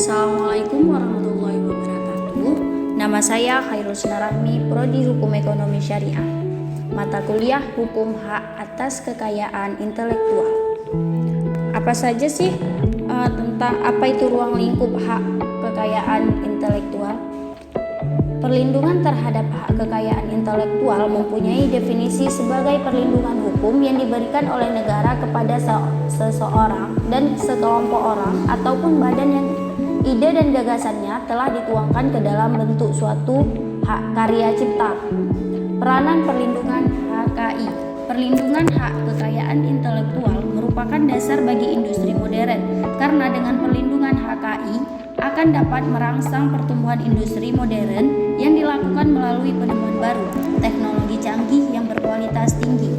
Assalamualaikum warahmatullahi wabarakatuh. Nama saya Khairul Rahmi, Prodi Hukum Ekonomi Syariah. Mata kuliah Hukum Hak atas Kekayaan Intelektual. Apa saja sih tentang apa itu ruang lingkup hak kekayaan intelektual? Perlindungan terhadap hak kekayaan intelektual mempunyai definisi sebagai perlindungan hukum yang diberikan oleh negara kepada seseorang dan sekelompok orang ataupun badan yang ide dan gagasannya telah dituangkan ke dalam bentuk suatu hak karya cipta. Peranan perlindungan HKI. Perlindungan hak kekayaan intelektual merupakan dasar bagi industri modern, karena dengan perlindungan HKI akan dapat merangsang pertumbuhan industri modern yang dilakukan melalui penemuan baru, teknologi canggih yang berkualitas tinggi.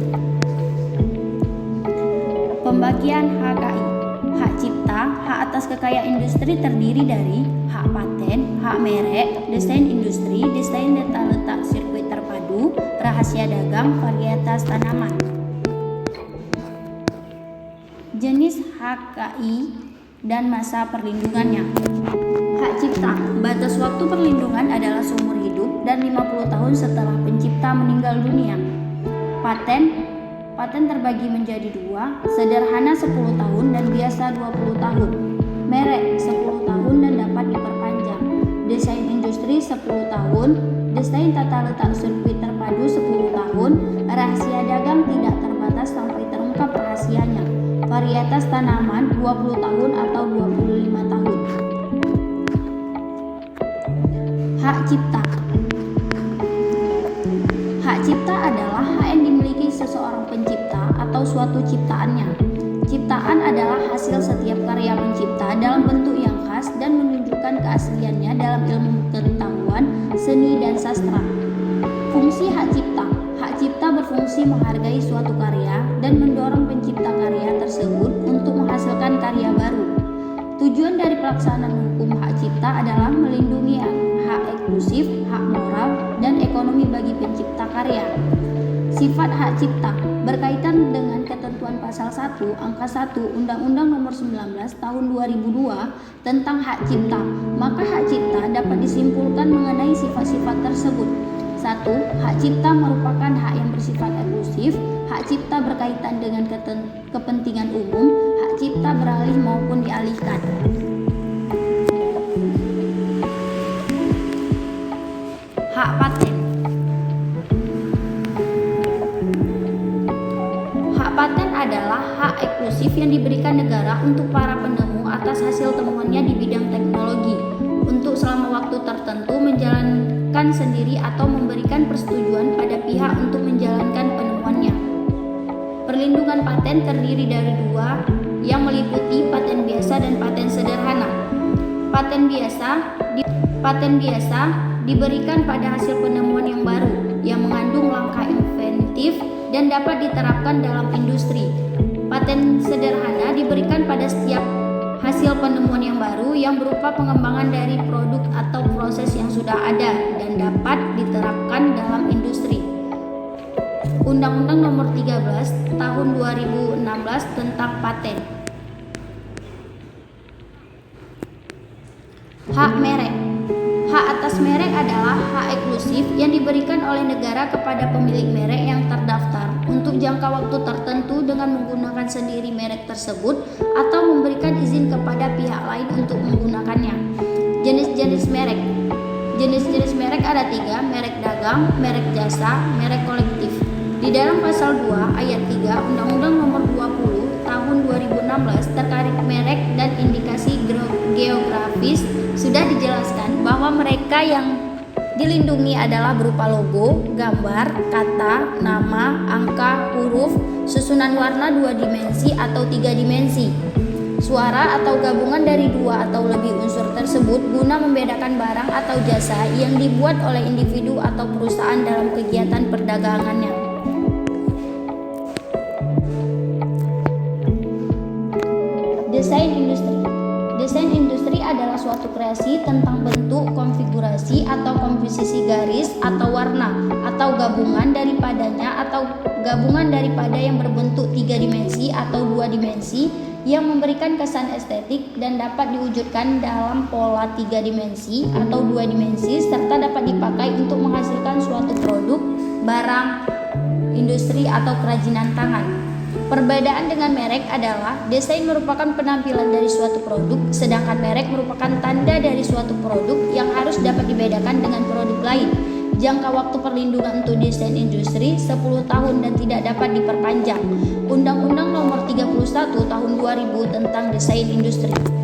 Pembagian HKI. Hak cipta, hak atas kekayaan industri terdiri dari hak paten, hak merek, desain industri, desain data letak sirkuit terpadu, rahasia dagang, varietas tanaman. Jenis HKI dan masa perlindungannya. Hak cipta, batas waktu perlindungan adalah seumur hidup dan 50 tahun setelah pencipta meninggal dunia. Paten terbagi menjadi dua, sederhana 10 tahun dan biasa 20 tahun. Merek 10 tahun dan dapat diperpanjang. Desain industri 10 tahun, desain tata letak sirkuit terpadu 10 tahun, rahasia dagang tidak terbatas sampai terungkap rahasianya. Varietas tanaman 20 tahun atau 25 tahun. Hak cipta. Hak cipta adalah hak yang dimiliki seseorang pencipta atau suatu ciptaannya. Ciptaan adalah hasil setiap karya pencipta dalam bentuk yang khas dan menunjukkan keasliannya dalam ilmu pengetahuan, seni, dan sastra. Fungsi hak cipta. Hak cipta berfungsi menghargai suatu karya dan mendorong pencipta karya tersebut untuk menghasilkan karya baru. Tujuan dari pelaksanaan hukum hak cipta adalah melindungi hak eksklusif, hak moral, dan ekonomi bagi pencipta karya. Sifat hak cipta berkaitan dengan ketentuan pasal 1 angka 1 Undang-Undang Nomor 19 Tahun 2002 tentang hak cipta. Maka hak cipta dapat disimpulkan mengenai sifat-sifat tersebut. 1. Hak cipta merupakan hak yang bersifat eksklusif. Hak cipta berkaitan dengan kepentingan umum. Hak cipta beralih maupun dialihkan. Hak paten. Hak paten adalah hak eksklusif yang diberikan negara untuk para penemu atas hasil temuannya di bidang teknologi untuk selama waktu tertentu menjalankan sendiri atau memberikan persetujuan pada pihak untuk menjalankan penemuannya. Perlindungan paten terdiri dari dua, yang meliputi paten biasa dan paten sederhana. Paten biasa diberikan pada hasil penemuan yang baru yang mengandung langkah inventif dan dapat diterapkan dalam industri. Paten sederhana diberikan pada setiap hasil penemuan yang baru yang berupa pengembangan dari produk atau proses yang sudah ada dan dapat diterapkan dalam industri. Undang-Undang Nomor 13 Tahun 2016 tentang paten. Hak merek. Hak atas merek adalah hak eksklusif yang diberikan oleh negara kepada pemilik merek yang terdaftar untuk jangka waktu tertentu dengan menggunakan sendiri merek tersebut atau memberikan izin kepada pihak lain untuk menggunakannya. Jenis-jenis merek. Jenis-jenis merek ada 3, merek dagang, merek jasa, merek kolektif. Di dalam pasal 2 ayat 3 Undang-Undang Nomor 20 Tahun 2016 terkait merek dan indikasi geografis sudah dijelaskan bahwa mereka yang dilindungi adalah berupa logo, gambar, kata, nama, angka, huruf, susunan warna 2 dimensi atau 3 dimensi, suara atau gabungan dari 2 atau lebih unsur tersebut guna membedakan barang atau jasa yang dibuat oleh individu atau perusahaan dalam kegiatan perdagangannya. Desain industri. Desain industri adalah suatu kreasi tentang bentuk, konfigurasi atau komposisi garis atau warna atau gabungan daripadanya atau gabungan daripada yang berbentuk 3 dimensi atau 2 dimensi yang memberikan kesan estetik dan dapat diwujudkan dalam pola 3 dimensi atau 2 dimensi serta dapat dipakai untuk menghasilkan suatu produk, barang, industri atau kerajinan tangan. Perbedaan dengan merek adalah desain merupakan penampilan dari suatu produk, sedangkan merek merupakan tanda dari suatu produk yang harus dapat dibedakan dengan produk lain. Jangka waktu perlindungan untuk desain industri 10 tahun dan tidak dapat diperpanjang. Undang-Undang Nomor 31 Tahun 2000 tentang Desain Industri.